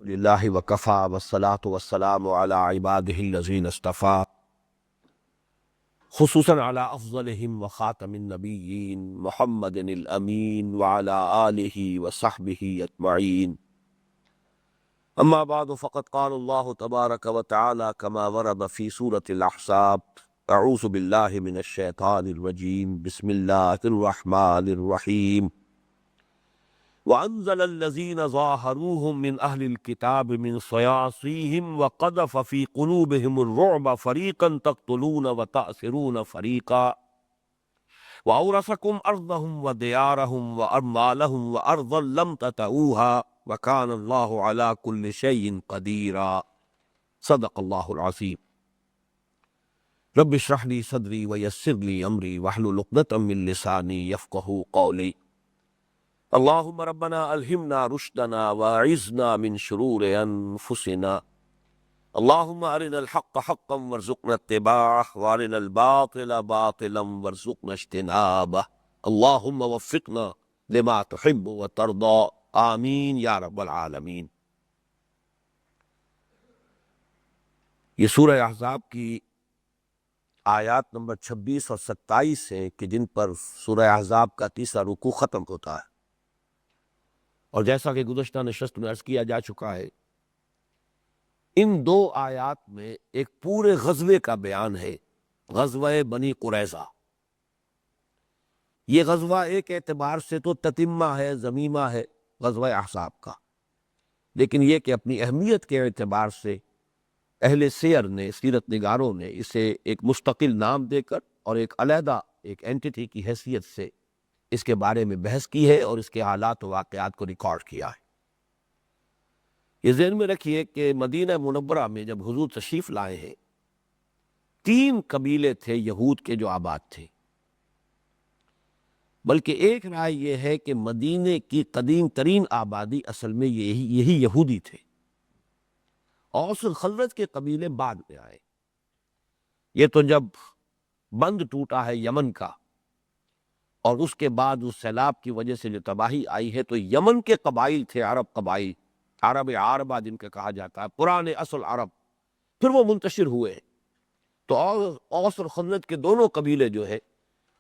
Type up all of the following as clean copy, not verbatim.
للہ وکفا والصلاۃ والسلام علی عبادہ الذین اصطفیٰ خصوصاً علی افضلہم وخاتم النبیین محمد الامین وعلی آلہ وصحبہ اجمعین اما بعد فقد قال اللہ تبارک وتعالی کما ورد فی سورۃ الاحزاب اعوذ باللہ من الشیطان الرجیم بسم اللہ الرحمن الرحیم وَأَنزَلَ الَّذِينَ ظَاهَرُوهُم مِّنْ أَهْلِ الْكِتَابِ مِنْ صَيَاصِيهِمْ وَقَذَفَ فِي قُلُوبِهِمُ الرُّعْبَ فَرِيقًا تَقْتُلُونَ وَتَأْسِرُونَ فَرِيقًا وَأَوْرَثَكُمْ أَرْضَهُمْ وَدِيَارَهُمْ وَأَمْوَالَهُمْ وَأَرْضًا لَّمْ تَطَئُوهَا وَكَانَ اللَّهُ عَلَى كُلِّ شَيْءٍ قَدِيرًا صدق اللہ العظیم۔ رب اشرح لي صدری ويسر لي أمری واحلل عقدة من لسانی يفقهوا قولی۔ اللہم ربنا الہمنا رشدنا واعذنا من شرور انفسنا، اللہم ارنا الحق حقا وارزقنا اتباعہ وارنا الباطل باطلا وارزقنا اجتنابہ، اللہم وفقنا لما تحب وترضى، آمین یا رب العالمین۔ یہ سورہ احزاب کی آیات نمبر 26 اور 27 ہیں کہ جن پر سورہ احزاب کا تیسرا رکوع ختم ہوتا ہے، اور جیسا کہ گزشتہ نشست میں عرض کیا جا چکا ہے، ان دو آیات میں ایک پورے غزوے کا بیان ہے، غزوہ بنی قریظہ۔ یہ غزوہ ایک اعتبار سے تو تتمہ ہے، ضمیمہ ہے غزوہ احزاب کا، لیکن یہ کہ اپنی اہمیت کے اعتبار سے اہل سیر نے، سیرت نگاروں نے اسے ایک مستقل نام دے کر اور ایک علیحدہ ایک اینٹی کی حیثیت سے اس کے بارے میں بحث کی ہے اور اس کے حالات و واقعات کو ریکارڈ کیا ہے۔ یہ ذہن میں رکھیے کہ مدینہ منورہ میں جب حضور تشریف لائے ہیں، 3 قبیلے تھے یہود کے جو آباد تھے، بلکہ ایک رائے یہ ہے کہ مدینے کی قدیم ترین آبادی اصل میں یہی یہودی تھے۔ اوس اور خزرج کے قبیلے بعد میں آئے۔ یہ تو جب بند ٹوٹا ہے یمن کا، اور اس کے بعد اس سیلاب کی وجہ سے جو تباہی آئی ہے، تو یمن کے قبائل تھے، عرب قبائل، عرب عاربہ جن کا کہا جاتا ہے، پرانے اصل عرب، پھر وہ منتشر ہوئے، تو اوس اور خزرج کے دونوں قبیلے جو ہے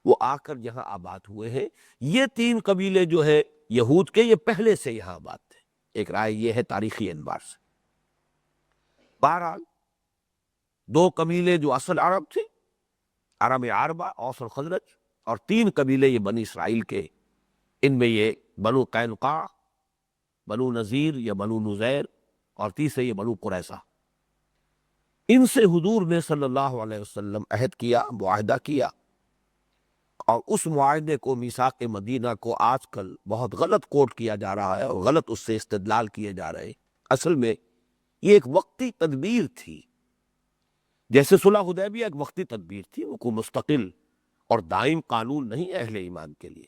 وہ آ کر یہاں آباد ہوئے ہیں۔ یہ 3 قبیلے جو ہے یہود کے، یہ پہلے سے یہاں آباد تھے، ایک رائے یہ ہے تاریخی اعتبار سے۔ بہرحال 2 قبیلے جو اصل عرب تھے، عرب عاربہ، اوس اور خزرج، اور 3 قبیلے یہ بنی اسرائیل کے، ان میں یہ بنو قینقاع، بنو نذیر یا بنو نذیر، اور تیسرے یہ بنو قریظہ۔ ان سے حضور نے صلی اللہ علیہ وسلم عہد کیا، معاہدہ کیا، اور اس معاہدے کو، میثاق مدینہ کو، آج کل بہت غلط کوٹ کیا جا رہا ہے اور غلط اس سے استدلال کیے جا رہے ہیں۔ اصل میں یہ ایک وقتی تدبیر تھی، جیسے صلح حدیبیہ ایک وقتی تدبیر تھی، وہ کوئی مستقل اور دائم قانون نہیں ہے اہل ایمان کے لیے،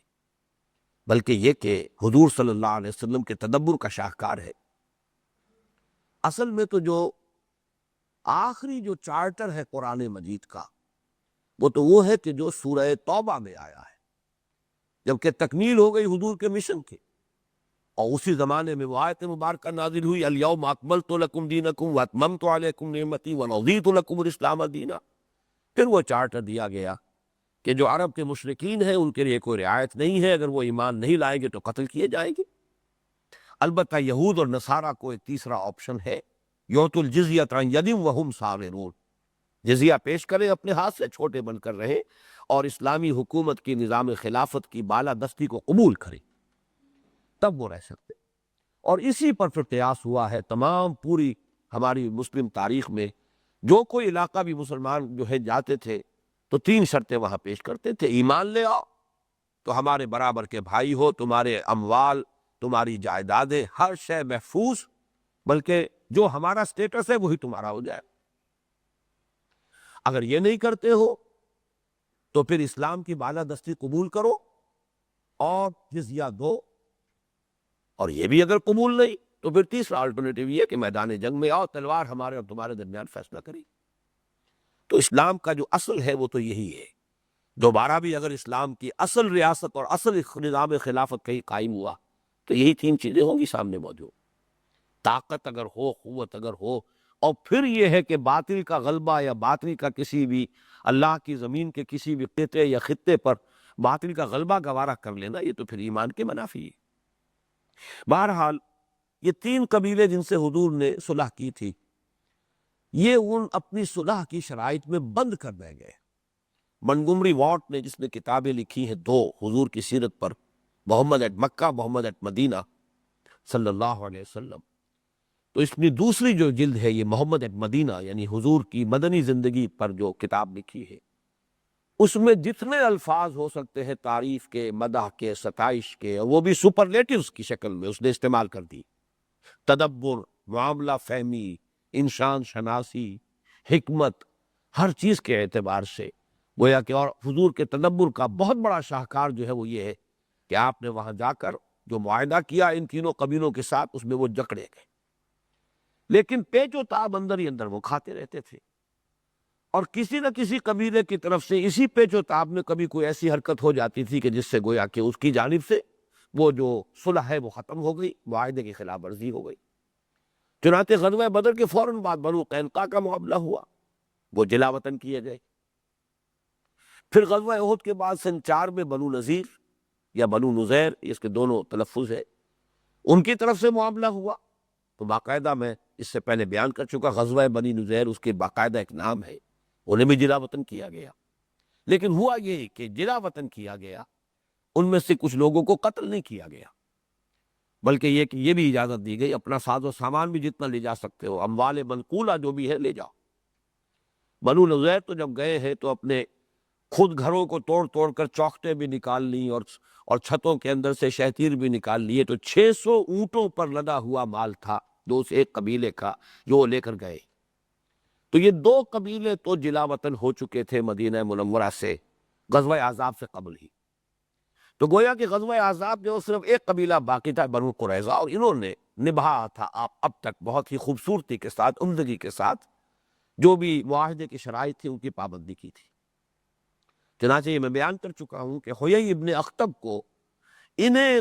بلکہ یہ کہ حضور صلی اللہ علیہ وسلم کے تدبر کا شاہکار ہے۔ اصل میں تو جو آخری جو چارٹر ہے قرآن مجید کا، وہ ہے کہ جو سورہ توبہ میں آیا ہے، جبکہ تکمیل ہو گئی حضور کے مشن کی، اور اسی زمانے میں وہ آیت مبارکہ نازل ہوئی، الیوم اکملت لکم دینکم واتممت علیکم نعمتی ورضیت لکم الاسلام دینا۔ پھر وہ چارٹر دیا گیا کہ جو عرب کے مشرکین ہیں ان کے لیے کوئی رعایت نہیں ہے، اگر وہ ایمان نہیں لائیں گے تو قتل کیے جائیں گے۔ البتہ یہود اور نصارہ کو ایک تیسرا آپشن ہے، یؤتوا الجزیۃ عن ید وہم صاغرون، جزیہ پیش کریں، اپنے ہاتھ سے چھوٹے بن کر رہیں، اور اسلامی حکومت کی نظام خلافت کی بالادستی کو قبول کریں، تب وہ رہ سکتے۔ اور اسی پر پھر قیاس ہوا ہے تمام پوری ہماری مسلم تاریخ میں، جو کوئی علاقہ بھی مسلمان جو ہے جاتے تھے تو 3 شرطیں وہاں پیش کرتے تھے، ایمان لے آؤ تو ہمارے برابر کے بھائی ہو، تمہارے اموال، تمہاری جائیدادیں، ہر شے محفوظ، بلکہ جو ہمارا سٹیٹس ہے وہی تمہارا ہو جائے۔ اگر یہ نہیں کرتے ہو تو پھر اسلام کی بالادستی قبول کرو اور جزیہ دو، اور یہ بھی اگر قبول نہیں تو پھر تیسرا الٹرنیٹیو یہ کہ میدان جنگ میں آؤ، تلوار ہمارے اور تمہارے درمیان فیصلہ کرے۔ تو اسلام کا جو اصل ہے وہ تو یہی ہے۔ دوبارہ بھی اگر اسلام کی اصل ریاست اور اصل نظام خلافت کہیں قائم ہوا تو یہی 3 چیزیں ہوں گی سامنے موجود۔ طاقت اگر ہو، قوت اگر ہو، اور پھر یہ ہے کہ باطل کا غلبہ یا باطل کا کسی بھی اللہ کی زمین کے کسی بھی قطعے یا خطے پر باطل کا غلبہ گوارا کر لینا، یہ تو پھر ایمان کے منافی ہے۔ بہرحال یہ تین قبیلے جن سے حضور نے صلح کی تھی، یہ ان اپنی صلح کی شرائط میں بند کر رہ گئے۔ منگمری واٹ نے، جس نے کتابیں لکھی ہیں دو حضور کی سیرت پر، محمد at Mecca, Muhammad at Medina صلی اللہ علیہ وسلم، تو اس میں دوسری جو جلد ہے یہ محمد ایٹ مدینہ، یعنی حضور کی مدنی زندگی پر جو کتاب لکھی ہے، اس میں جتنے الفاظ ہو سکتے ہیں تعریف کے، مدح کے، ستائش کے، وہ بھی سپرلیٹیوز کی شکل میں اس نے استعمال کر دی۔ تدبر، معاملہ فہمی، انسان شناسی، حکمت، ہر چیز کے اعتبار سے گویا کہ، اور حضور کے تدبر کا بہت بڑا شاہکار جو ہے وہ یہ ہے کہ آپ نے وہاں جا کر جو معاہدہ کیا ان تینوں قبیلوں کے ساتھ، اس میں وہ جکڑے گئے، لیکن پیچ و تاب اندر ہی اندر وہ کھاتے رہتے تھے، اور کسی نہ کسی قبیلے کی طرف سے اسی پیچ و تاب میں کبھی کوئی ایسی حرکت ہو جاتی تھی کہ جس سے گویا کہ اس کی جانب سے وہ جو صلح ہے وہ ختم ہو گئی، معاہدے کی خلاف ورزی ہو گئی۔ چنانچہ غزوہ بدر کے فوراً بعد بنو قینقاع کا معاملہ ہوا، وہ جلا وطن کیے گئے۔ پھر غزوہ احد کے بعد سن 4 میں بنو نذیر یا بنو نذیر، اس کے دونوں تلفظ ہے، ان کی طرف سے معاملہ ہوا، تو باقاعدہ میں اس سے پہلے بیان کر چکا، غزوہ بنی نذیر اس کے باقاعدہ ایک نام ہے، انہیں بھی جلا وطن کیا گیا۔ لیکن ہوا یہ کہ جلا وطن کیا گیا، ان میں سے کچھ لوگوں کو قتل نہیں کیا گیا، بلکہ یہ کہ یہ بھی اجازت دی گئی اپنا ساز و سامان بھی جتنا لے جا سکتے ہو، اموال منقولہ جو بھی ہے لے جاؤ۔ بنو نذیر تو جب گئے ہیں تو اپنے خود گھروں کو توڑ توڑ کر چوکھٹیں بھی نکال لی، اور چھتوں کے اندر سے شہتیر بھی نکال لیے، تو 600 اونٹوں پر لدا ہوا مال تھا دو سے ایک قبیلے کا، جو وہ لے کر گئے۔ تو یہ دو قبیلے تو جلا وطن ہو چکے تھے مدینہ منورہ سے غزوہ احزاب سے قبل ہی۔ تو گویا کہ غزوہ احزاب جو صرف ایک قبیلہ باقی تھا، بنو قریظہ، اور انہوں نے نبھایا تھا اب تک بہت ہی خوبصورتی کے ساتھ، عمدگی کے ساتھ، جو بھی معاہدے کی شرائط تھی ان کی پابندی کی تھی۔ چنانچہ یہ میں بیان کر چکا ہوں کہ حیی ابن اخطب کو انہیں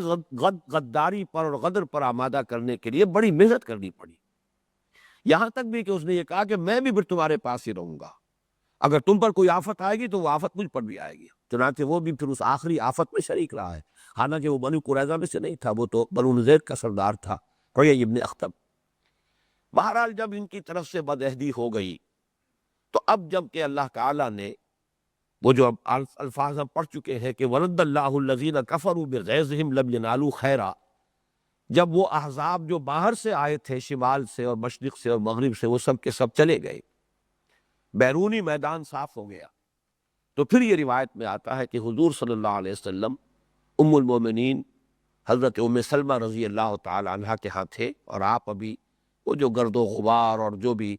غداری پر اور غدر پر آمادہ کرنے کے لیے بڑی محنت کرنی پڑی، یہاں تک بھی کہ اس نے یہ کہا کہ میں بھی پھر تمہارے پاس ہی رہوں گا، اگر تم پر کوئی آفت آئے گی تو وہ آفت مجھ پر بھی آئے گی۔ چنانچہ وہ بھی پھر اس آخری آفت میں شریک رہا ہے، حالانکہ وہ بنو قریظہ میں سے نہیں تھا، وہ تو بنو نذیر کا سردار تھا، حیی ابن اخطب۔ بہرحال جب ان کی طرف سے بدعہدی ہو گئی، تو اب جب کہ اللہ تعالیٰ نے وہ جو الفاظ ہم پڑھ چکے ہیں کہ وَرَدَّ اللَّهُ الَّذِينَ كَفَرُوا بِغَيْظِهِمْ لَمْ يَنَالُوا خَيْرًا، جب وہ احزاب جو باہر سے آئے تھے، شمال سے اور مشرق سے اور مغرب سے، وہ سب کے سب چلے گئے، بیرونی میدان صاف ہو گیا، تو پھر یہ روایت میں آتا ہے کہ حضور صلی اللہ علیہ وسلم ام المومنین حضرت ام سلمہ رضی اللہ تعالی عنہ کے ہاں تھے، اور آپ ابھی وہ جو گرد و غبار اور جو بھی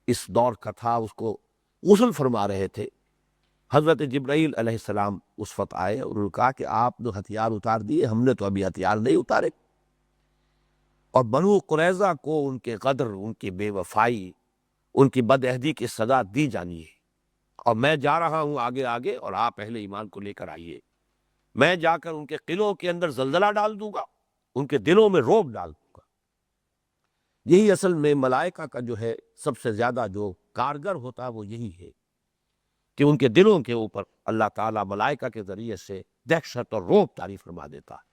اس دور کا تھا اس کو غسل فرما رہے تھے۔ حضرت جبرائیل علیہ السلام اس وقت آئے اور انہوں نے کہا کہ آپ نے ہتھیار اتار دیے، ہم نے تو ابھی ہتھیار نہیں اتارے، اور بنو قریظہ کو ان کے غدر، ان کی بے وفائی، ان کی بدعہدی کی سزا دی جانی ہے، اور میں جا رہا ہوں آگے آگے، اور آپ اہل ایمان کو لے کر آئیے، میں جا کر ان کے قلعوں کے اندر زلزلہ ڈال دوں گا، ان کے دلوں میں رعب ڈال دوں گا۔ یہی اصل میں ملائکہ کا جو ہے سب سے زیادہ جو کارگر ہوتا ہے وہ یہی ہے کہ ان کے دلوں کے اوپر اللہ تعالیٰ ملائکہ کے ذریعے سے دہشت اور رعب طاری فرما دیتا ہے۔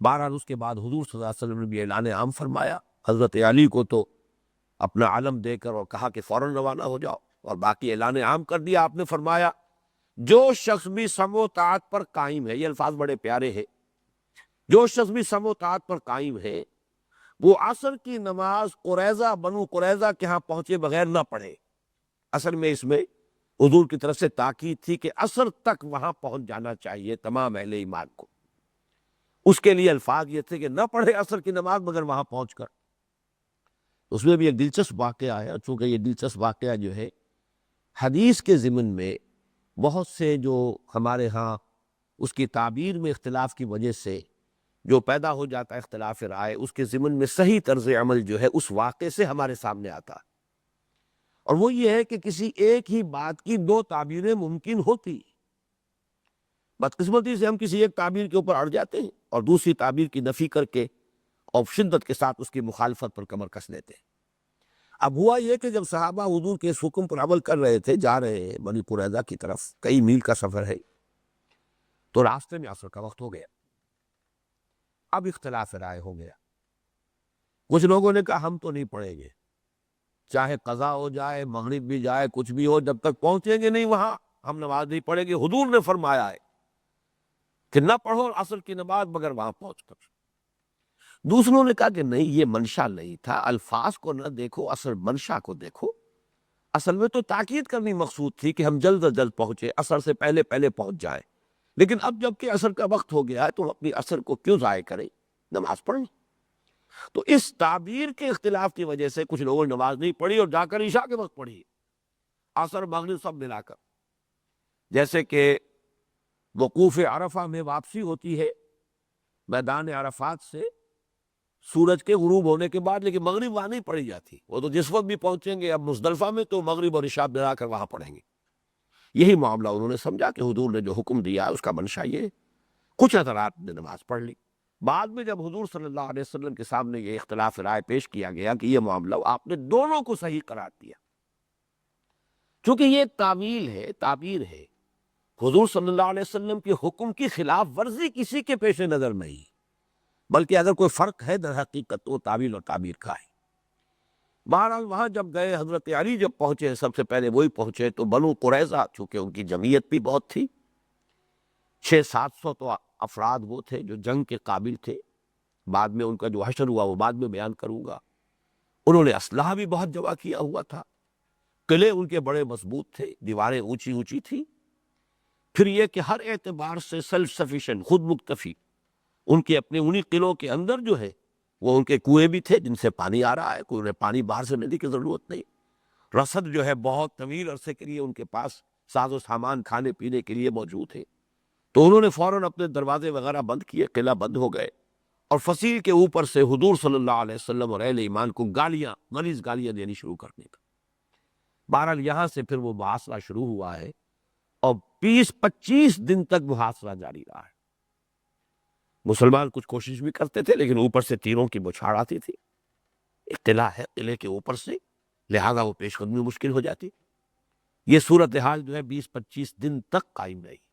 بہرحال اس کے بعد حضور صلی اللہ علیہ وسلم نے بھی اعلان عام فرمایا، حضرت علی کو تو اپنا علم دے کر اور کہا کہ فوراً روانہ ہو جاؤ، اور باقی اعلان عام کر دیا۔ آپ نے فرمایا جو شخص بھی سم و طاعت پر قائم ہے، یہ الفاظ بڑے پیارے ہیں، جو شخص بھی سم و طاعت پر قائم ہے وہ عصر کی نماز قریظہ، بنو قریظہ کے ہاں پہنچے بغیر نہ پڑھے۔ اصل میں اس میں حضور کی طرف سے تاکید تھی کہ عصر تک وہاں پہنچ جانا چاہیے تمام اہل ایمان کو، اس کے لیے الفاظ یہ تھے کہ نہ پڑھے عصر کی نماز مگر وہاں پہنچ کر۔ اس میں بھی ایک دلچسپ واقعہ ہے، چونکہ یہ دلچسپ واقعہ جو ہے حدیث کے ضمن میں بہت سے جو ہمارے ہاں اس کی تعبیر میں اختلاف کی وجہ سے جو پیدا ہو جاتا ہے اختلاف رائے، اس کے ضمن میں صحیح طرز عمل جو ہے اس واقعے سے ہمارے سامنے آتا ہے، اور وہ یہ ہے کہ کسی ایک ہی بات کی دو تعبیریں ممکن ہوتی، بدقسمتی سے ہم کسی ایک تعبیر کے اوپر اڑ جاتے ہیں اور دوسری تعبیر کی نفی کر کے اور شدت کے ساتھ اس کی مخالفت پر کمر کس لیتے ہیں۔ اب ہوا یہ کہ جب صحابہ حضور کے اس حکم پر عمل کر رہے تھے، جا رہے ہیں بنی قریظہ کی طرف، کئی میل کا سفر ہے، تو راستے میں عصر کا وقت ہو گیا۔ اب اختلاف رائے ہو گیا۔ کچھ لوگوں نے کہا ہم تو نہیں پڑھیں گے، چاہے قضا ہو جائے، مغرب بھی جائے، کچھ بھی ہو، جب تک پہنچیں گے نہیں وہاں ہم نماز نہیں پڑھیں گے۔ حضور نے فرمایا ہے کہ نہ پڑھو عصر کی نماز مگر وہاں پہنچ کر۔ دوسروں نے کہا کہ نہیں، یہ منشا نہیں تھا، الفاظ کو نہ دیکھو، اصل منشا کو دیکھو۔ اصل میں تو تاکید کرنی مقصود تھی کہ ہم جلد از جلد پہنچے، عصر سے پہلے پہلے پہنچ جائیں، لیکن اب جب کہ عصر کا وقت ہو گیا ہے تو اپنی عصر کو کیوں ضائع کریں، نماز پڑھیں۔ تو اس تعبیر کے اختلاف کی وجہ سے کچھ لوگوں نے نماز نہیں پڑھی اور جا کر عشاء کے وقت پڑھی، عصر مغرب سب ملا کر۔ جیسے کہ وقوف عرفہ میں واپسی ہوتی ہے میدان عرفات سے سورج کے غروب ہونے کے بعد، لیکن مغرب وہاں نہیں پڑھی جاتی، وہ تو جس وقت بھی پہنچیں گے اب مزدلفہ میں تو مغرب اور عشاء ملا کر وہاں پڑھیں گے۔ یہی معاملہ انہوں نے سمجھا کہ حضور نے جو حکم دیا ہے اس کا منشا یہ ہے۔ کچھ حضرات نے نماز پڑھ لی۔ بعد میں جب حضور صلی اللہ علیہ وسلم کے سامنے یہ اختلاف رائے پیش کیا گیا کہ یہ معاملہ آپ نے دونوں کو صحیح قرار دیا، چونکہ یہ تعویل ہے، تعبیر ہے، حضور صلی اللہ علیہ وسلم کے حکم کی خلاف ورزی کسی کے پیش نظر نہیں، بلکہ اگر کوئی فرق ہے در حقیقت تو تعویل اور تعبیر کا ہے۔ بہرحال وہاں جب گئے، حضرت علی جب پہنچے، سب سے پہلے وہی پہنچے، تو بنو قریظہ چونکہ ان کی جمعیت بھی بہت تھی، 600-700 تو افراد وہ تھے جو جنگ کے قابل تھے، بعد میں ان کا جو حشر ہوا وہ بعد میں بیان کروں گا۔ انہوں نے اسلحہ بھی بہت جمع کیا ہوا تھا، قلعے ان کے بڑے مضبوط تھے، دیواریں اونچی اونچی تھی، پھر یہ کہ ہر اعتبار سے سیلف سفیشینٹ، خود مکتفی، ان کے اپنے انہی قلعوں کے اندر جو ہے وہ ان کے کنویں بھی تھے جن سے پانی آ رہا ہے، کوئی انہیں پانی باہر سے لینے کی ضرورت نہیں۔ رسد جو ہے بہت طویل عرصے کے لیے ان کے پاس ساز و سامان کھانے پینے کے لیے موجود ہے۔ تو انہوں نے فوراً اپنے دروازے وغیرہ بند کیے، قلعہ بند ہو گئے، اور فصیل کے اوپر سے حضور صلی اللہ علیہ وسلم اور اہل ایمان کو گالیاں، غلیظ گالیاں دینی شروع کرنے کا۔ بہرحال یہاں سے پھر وہ محاصرہ شروع ہوا ہے، اور 20-25 دن تک محاصرہ جاری رہا ہے۔ مسلمان کچھ کوشش بھی کرتے تھے لیکن اوپر سے تیروں کی بوچھاڑ آتی تھی، ایک قلعہ ہے، قلعے کے اوپر سے، لہذا وہ پیش قدمی مشکل ہو جاتی۔ یہ صورتحال جو ہے 20-25 دن تک قائم رہی۔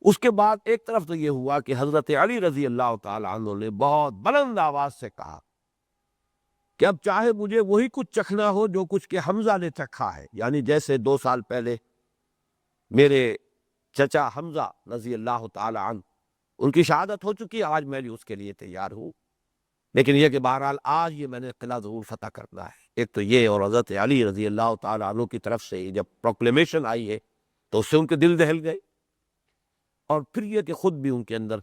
اس کے بعد ایک طرف تو یہ ہوا کہ حضرت علی رضی اللہ تعالی عنہ نے بہت بلند آواز سے کہا کہ اب چاہے مجھے وہی کچھ چکھنا ہو جو کچھ کہ حمزہ نے چکھا ہے، یعنی جیسے 2 سال پہلے میرے چچا حمزہ رضی اللہ تعالی عنہ ان کی شہادت ہو چکی، آج میں بھی اس کے لیے تیار ہوں، لیکن یہ کہ بہرحال آج یہ میں نے قلعہ ضرور فتح کرنا ہے۔ ایک تو یہ، اور حضرت علی رضی اللہ تعالی عنہ کی طرف سے جب پروکلیمیشن آئی ہے تو اس سے ان کے دل دہل گئے، اور پھر یہ کہ خود بھی ان کے اندر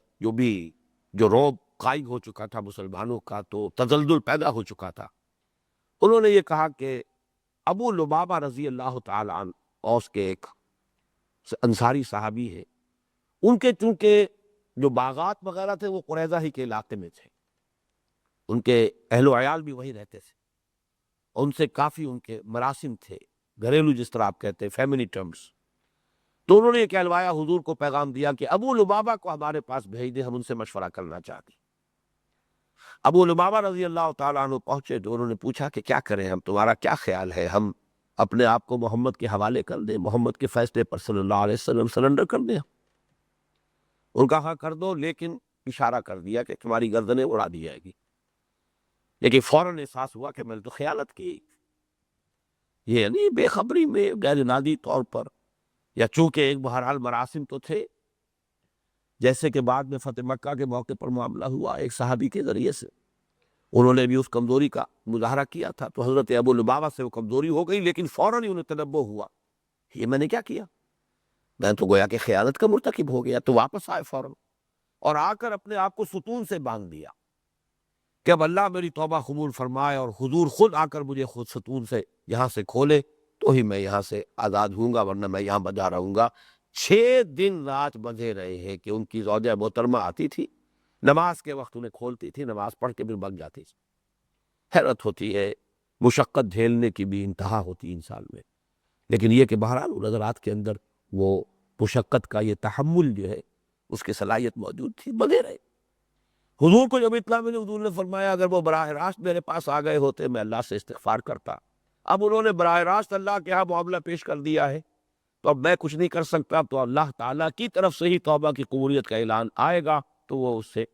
جو رعب قائم ہو چکا تھا مسلمانوں کا، تو تزلزل پیدا ہو چکا تھا۔ انہوں نے یہ کہا کہ ابو لبابہ رضی اللہ تعالی عنہ، اوس کے ایک انصاری صحابی ہے، ان کے چونکہ جو باغات وغیرہ تھے وہ قریظہ ہی کے علاقے میں تھے، ان کے اہل و عیال بھی وہی رہتے تھے، ان سے کافی ان کے مراسم تھے، گھریلو جس طرح آپ کہتے ہیں، فیملی ٹرمز۔ تو انہوں نے یہ کہلوایا، حضور کو پیغام دیا کہ ابو لبابہ کو ہمارے پاس بھیج دیں، ہم ان سے مشورہ کرنا چاہتے ہیں۔ ابو لبابہ رضی اللہ تعالیٰ عنہ پہنچے تو انہوں نے پوچھا کہ کیا کریں، ہم تمہارا کیا خیال ہے، ہم اپنے آپ کو محمد کے حوالے کر دیں، محمد کے فیصلے پر صلی اللہ علیہ وسلم سرنڈر کر دیں؟ ان کا کر دو، لیکن اشارہ کر دیا کہ تمہاری گردنیں اڑا دی جائے گی۔ لیکن فوراً احساس ہوا کہ میں نے تو خیانت کی، یہ یعنی بے خبری میں غیر ارادی طور پر، یا چونکہ ایک بہرحال مراسم تو تھے، جیسے کہ بعد میں فتح مکہ کے موقع پر معاملہ ہوا ایک صحابی کے ذریعے سے، انہوں نے بھی اس کمزوری کا مظاہرہ کیا تھا، تو حضرت ابو لبابہ سے وہ کمزوری ہو گئی، لیکن فوراً ہی انہیں تنبہ ہوا، یہ میں نے کیا کیا، میں تو گویا کہ خیانت کا مرتکب ہو گیا۔ تو واپس آئے فوراً، اور آ کر اپنے آپ کو ستون سے باندھ دیا کہ اب اللہ میری توبہ قبول فرمائے اور حضور خود آ کر مجھے خود ستون سے یہاں سے کھولے تو ہی میں یہاں سے آزاد ہوں گا، ورنہ میں یہاں بندھا رہوں گا۔ 6 دن رات بندھے رہے ہیں کہ ان کی زوجہ محترمہ آتی تھی، نماز کے وقت انہیں کھولتی تھی، نماز پڑھ کے پھر بھگ جاتی تھی۔ حیرت ہوتی ہے، مشقت جھیلنے کی بھی انتہا ہوتی انسان میں، لیکن یہ کہ بہرحال ان حضرات کے اندر وہ مشقت کا یہ تحمل جو ہے اس کی صلاحیت موجود تھی، بندھے رہے۔ حضور کو جب اطلاع ملی، حضور نے فرمایا اگر وہ براہ راست میرے پاس آ گئے ہوتے میں اللہ سے استغفار کرتا۔ اب انہوں نے براہ راست اللہ کے ہاں معاملہ پیش کر دیا ہے، تو اب میں کچھ نہیں کر سکتا، تو اللہ تعالیٰ کی طرف سے ہی توبہ کی قبولیت کا اعلان آئے گا تو وہ اس سے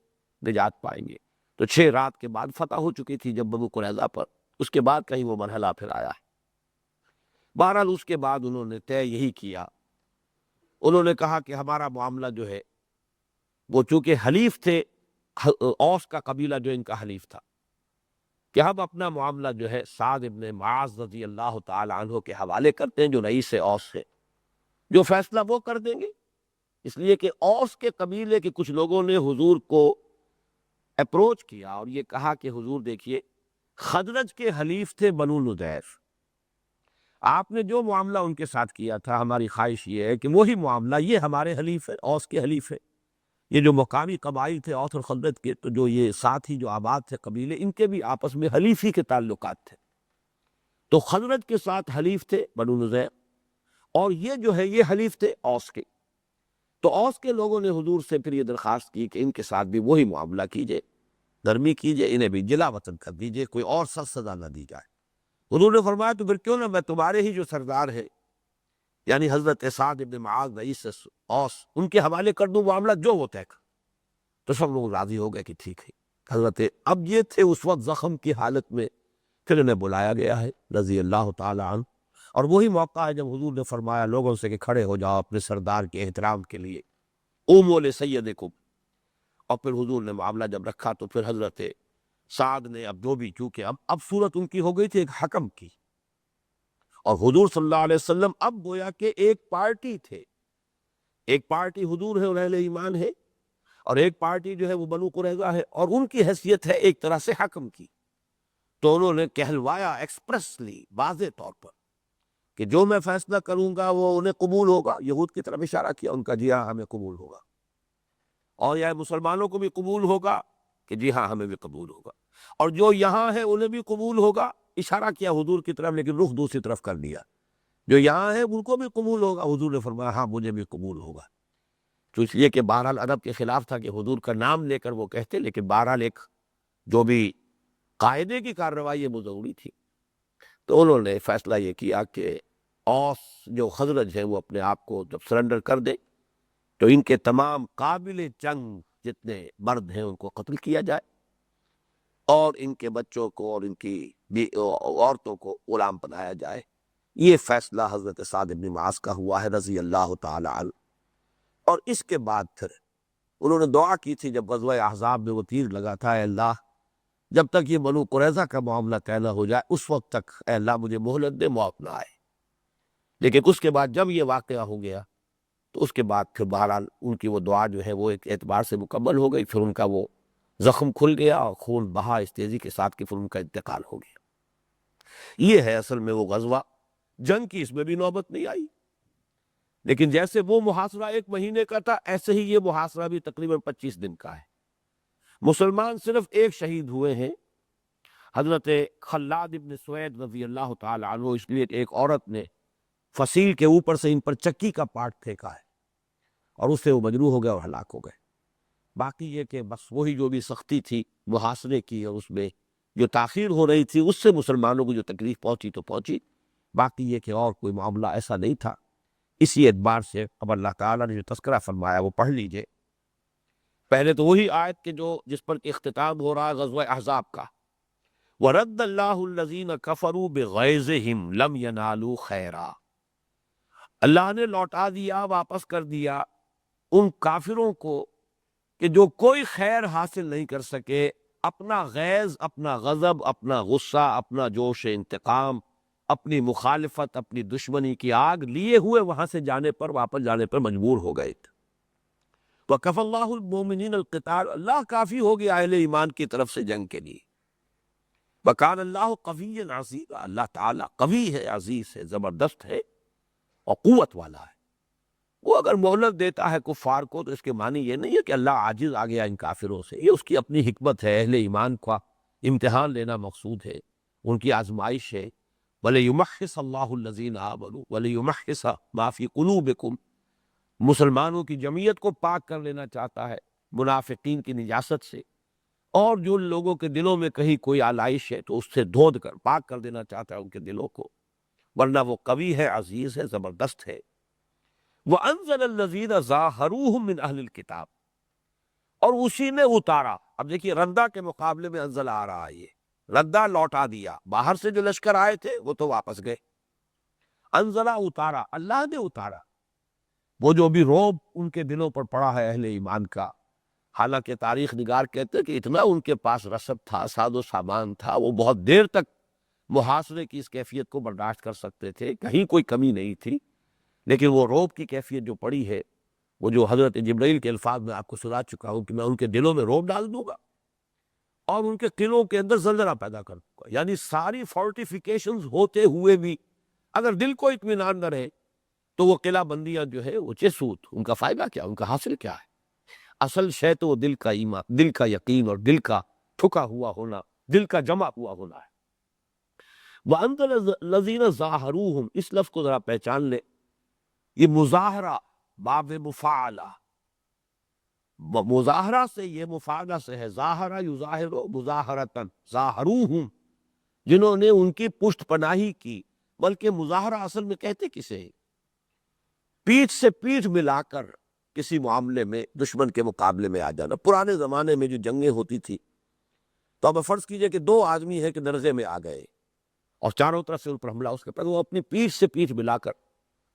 نجات پائیں گے۔ تو 6 رات کے بعد فتح ہو چکی تھی جب بنو قریظہ پر، اس کے بعد کہیں وہ مرحلہ پھر آیا ہے۔ بہرحال اس کے بعد انہوں نے طے یہی کیا، انہوں نے کہا کہ ہمارا معاملہ جو ہے، وہ چونکہ حلیف تھے، اوس کا قبیلہ جو ان کا حلیف تھا، کہ ہم اپنا معاملہ جو ہے سعد ابن معاذ رضی اللہ تعالی عنہ کے حوالے کرتے ہیں جو رئیس اوس ہے، جو فیصلہ وہ کر دیں گے۔ اس لیے کہ اوس کے قبیلے کے کچھ لوگوں نے حضور کو اپروچ کیا اور یہ کہا کہ حضور دیکھیے، خزرج کے حلیف تھے بنو نضیر، آپ نے جو معاملہ ان کے ساتھ کیا تھا، ہماری خواہش یہ ہے کہ وہی معاملہ یہ ہمارے حلیف ہے، اوس کے حلیف ہے۔ یہ جو مقامی قبائل تھے اوس اور خزرج کے، تو جو یہ ساتھ ہی جو آباد تھے قبیلے، ان کے بھی آپس میں حلیفی کے تعلقات تھے۔ تو خزرج کے ساتھ حلیف تھے بنو نضیر، اور یہ جو ہے یہ حلیف تھے اوس کے۔ تو اوس کے لوگوں نے حضور سے پھر یہ درخواست کی کہ ان کے ساتھ بھی وہی معاملہ کیجئے، نرمی کیجئے، انہیں بھی جلا وطن کر دیجئے، کوئی اور سخت سزا نہ دی جائے۔ حضور نے فرمایا تو پھر کیوں نہ میں تمہارے ہی جو سردار ہے، یعنی حضرت سعد ابن معاذ رئیس اوس، ان کے حوالے کر دوں معاملہ جو وہ طے کر۔ تو سب لوگ راضی ہو گئے کہ ٹھیک ہے۔ حضرت اب یہ تھے اس وقت زخم کی حالت میں، پھر انہیں بلایا گیا ہے رضی اللہ تعالی عنہ، اور وہی موقع ہے جب حضور نے فرمایا لوگوں سے کہ کھڑے ہو جاؤ اپنے سردار کے احترام کے لیے، قوموا لسیدکم۔ اور پھر حضور نے معاملہ جب رکھا تو پھر حضرت سعد نے اب جو بھی، چونکہ اب صورت ان کی ہو گئی تھی ایک حکم کی، اور حضور صلی اللہ علیہ وسلم اب گویا کہ ایک پارٹی تھے، ایک پارٹی حضور ہے اور اہل ایمان ہے، اور ایک پارٹی جو ہے وہ بنو قریظہ ہے، اور ان کی حیثیت ہے ایک طرح سے حکم کی۔ تو انہوں نے کہلوایا ایکسپریسلی، واضح طور پر، کہ جو میں فیصلہ کروں گا وہ انہیں قبول ہوگا۔ یہود کی طرف اشارہ کیا ان کا، جی ہاں ہمیں قبول ہوگا، اور یا مسلمانوں کو بھی قبول ہوگا کہ جی ہاں ہمیں بھی قبول ہوگا، اور جو یہاں ہے انہیں بھی قبول ہوگا، اشارہ کیا حضور کی طرف، لیکن رخ دوسری طرف کر دیا، جو یہاں ہے ان کو بھی قبول ہوگا۔ حضور نے فرمایا ہاں مجھے بھی قبول ہوگا۔ تو اس لیے کہ بہرحال ادب کے خلاف تھا کہ حضور کا نام لے کر وہ کہتے، لیکن بہرحال ایک جو بھی قاعدے کی کارروائی ہے وہ ضروری تھی۔ تو انہوں نے فیصلہ یہ کیا کہ اوس جو خزرج ہیں وہ اپنے آپ کو جب سرنڈر کر دے تو ان کے تمام قابل جنگ جتنے مرد ہیں ان کو قتل کیا جائے، اور ان کے بچوں کو اور ان کی عورتوں کو غلام بنایا جائے۔ یہ فیصلہ حضرت سعد بن معاذ کا ہوا ہے رضی اللہ تعالی عنہ۔ اور اس کے بعد پھر انہوں نے دعا کی تھی جب غزوہ احزاب میں وہ تیر لگا تھا، اے اللہ جب تک یہ بنو قریظہ کا معاملہ طے نہ ہو جائے اس وقت تک اے اللہ مجھے مہلت دے، موت نہ آئے۔ لیکن اس کے بعد جب یہ واقعہ ہو گیا تو اس کے بعد پھر بہرحال ان کی وہ دعا جو ہے وہ ایک اعتبار سے مکمل ہو گئی، پھر ان کا وہ زخم کھل گیا اور خون بہا اس تیزی کے ساتھ کہ پھر ان کا انتقال ہو گیا۔ یہ ہے اصل میں وہ غزوہ، جنگ کی اس میں بھی نوبت نہیں آئی، لیکن جیسے وہ محاصرہ 1 مہینے کا تھا ایسے ہی یہ محاصرہ بھی تقریباً 25 دن کا ہے۔ مسلمان صرف ایک شہید ہوئے ہیں، حضرت خلاد ابن سوید رضی اللہ تعالی عنہ، اس لیے ایک عورت نے فصیل کے اوپر سے ان پر چکی کا پارٹ پھینکا ہے اور اس سے وہ مجروح ہو گئے اور ہلاک ہو گئے۔ باقی یہ کہ بس وہی جو بھی سختی تھی محاصرے کی اور اس میں جو تاخیر ہو رہی تھی اس سے مسلمانوں کو جو تکلیف پہنچی تو پہنچی، باقی یہ کہ اور کوئی معاملہ ایسا نہیں تھا۔ اسی اعتبار سے اب اللہ تعالیٰ نے جو تذکرہ فرمایا وہ پڑھ لیجئے۔ پہلے تو وہی آیت کہ جو جس پر اختتام ہو رہا ہے غزوہ احزاب کا، وَرَدَّ اللَّهُ الَّذِينَ كَفَرُوا بِغَيْظِهِمْ لَمْ يَنَالُوا خَيْرًا، اللہ نے لوٹا دیا، واپس کر دیا ان کافروں کو کہ جو کوئی خیر حاصل نہیں کر سکے، اپنا غیظ، اپنا غضب، اپنا غصہ، اپنا جوش انتقام، اپنی مخالفت، اپنی دشمنی کی آگ لیے ہوئے وہاں سے جانے پر، واپس جانے پر مجبور ہو گئے تھے۔ وَكَفَى اللَّهُ الْمُؤْمِنِينَ الْقِتَالَ، اللہ کافی ہو گیا اہل ایمان کی طرف سے جنگ کے لیے۔ وَكَانَ اللَّهُ قَوِيًّا عَزِيزًا، اللہ تعالیٰ قوی ہے، عزیز ہے، زبردست ہے اور قوت والا ہے۔ وہ اگر مہلت دیتا ہے کفار کو تو اس کے معنی یہ نہیں ہے کہ اللہ عاجز آ گیا ان کافروں سے، یہ اس کی اپنی حکمت ہے، اہل ایمان کا امتحان لینا مقصود ہے، ان کی آزمائش ہے۔ وَلِيُمَحِّصَ اللَّهُ الَّذِينَ آمَنُوا وَلِيُمَحِّصَ مَا فِي قُلُوبِكُمْ، مسلمانوں کی جمعیت کو پاک کر لینا چاہتا ہے منافقین کی نجاست سے، اور جو لوگوں کے دلوں میں کہیں کوئی آلائش ہے تو اس سے دھود کر پاک کر دینا چاہتا ہے ان کے دلوں کو، ورنہ وہ قوی ہے، عزیز ہے، زبردست ہے۔ وَأَنزَلَ الَّذِينَ ظَاهَرُوهُم مِّنْ أَهْلِ الْكِتَابِ، اور اسی نے اتارا۔ اب دیکھیے ردہ کے مقابلے میں انزل آ رہا ہے، یہ ردہ لوٹا دیا، باہر سے جو لشکر آئے تھے وہ تو واپس گئے، انزلہ اتارا، اللہ نے اتارا۔ وہ جو بھی رعب ان کے دلوں پر پڑا ہے اہل ایمان کا، حالانکہ تاریخ نگار کہتے ہیں کہ اتنا ان کے پاس رسد تھا، ساز و سامان تھا، وہ بہت دیر تک محاصرے کی اس کیفیت کو برداشت کر سکتے تھے، کہیں کوئی کمی نہیں تھی، لیکن وہ رعب کی کیفیت جو پڑی ہے، وہ جو حضرت جبرائیل کے الفاظ میں آپ کو سنا چکا ہوں کہ میں ان کے دلوں میں رعب ڈال دوں گا اور ان کے قلعوں کے اندر زلزلہ پیدا کر دوں گا، یعنی ساری فورٹیفیکیشنز ہوتے ہوئے بھی اگر دل کو اطمینان نہ رہے تو وہ قلعہ بندیاں جو ہے وہ چسود، ان کا فائدہ کیا، ان کا حاصل کیا ہے؟ اصل شے تو وہ دل کا ایمان، دل کا یقین اور دل کا ٹھکا ہوا ہونا، دل کا جمع ہوا ہونا ہے۔ وَأَنزَلَ الَّذِينَ ظَاهَرُوهُم، اس لفظ کو ذرا پہچان لیں، یہ مظاہرہ باب مفاعلہ، مظاہرہ سے، یہ مفاعلہ سے ہے، ظاہرہ یظاہر مظاہرتاً، ظاہروہم، جنہوں نے ان کی پشت پناہی کی، بلکہ مظاہرہ اصل میں کہتے کسے ہیں؟ پیٹھ سے پیٹھ ملا کر کسی معاملے میں دشمن کے مقابلے میں آ جانا۔ پرانے زمانے میں جو جنگیں ہوتی تھی تو اب فرض کیجئے کہ دو آدمی ہیں کہ درزے میں آ گئے اور چاروں طرف سے ان پر حملہ، اس کے پاس وہ اپنی پیٹھ سے پیٹھ ملا کر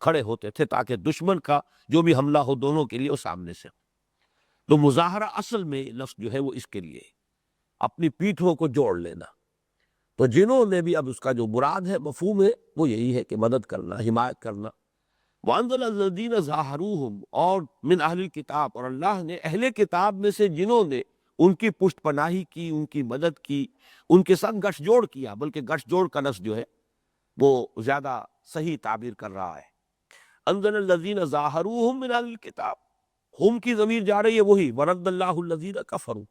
کھڑے ہوتے تھے تاکہ دشمن کا جو بھی حملہ ہو دونوں کے لیے وہ سامنے سے ہو۔ تو مظاہرہ اصل میں لفظ جو ہے وہ اس کے لیے اپنی پیٹھوں کو جوڑ لینا۔ تو جنہوں نے بھی، اب اس کا جو مراد ہے، مفہوم ہے، وہ یہی ہے کہ مدد کرنا، حمایت کرنا۔ وَأَنزَلَ الَّذِينَ ظَاهَرُوهُم، اور من اہل الکتاب، اور اللہ نے اہل کتاب میں سے جنہوں نے ان کی پشت پناہی کی، ان کی مدد کی، ان کے ساتھ گٹھ جوڑ کیا، بلکہ گٹھ جوڑ کا لفظ جو ہے وہ زیادہ صحیح تعبیر کر رہا ہے۔ انزل الذین ظاہروہم من اہل الکتاب، ہم کی ضمیر جا رہی ہے وہی ورد اللہ الذین کفروا،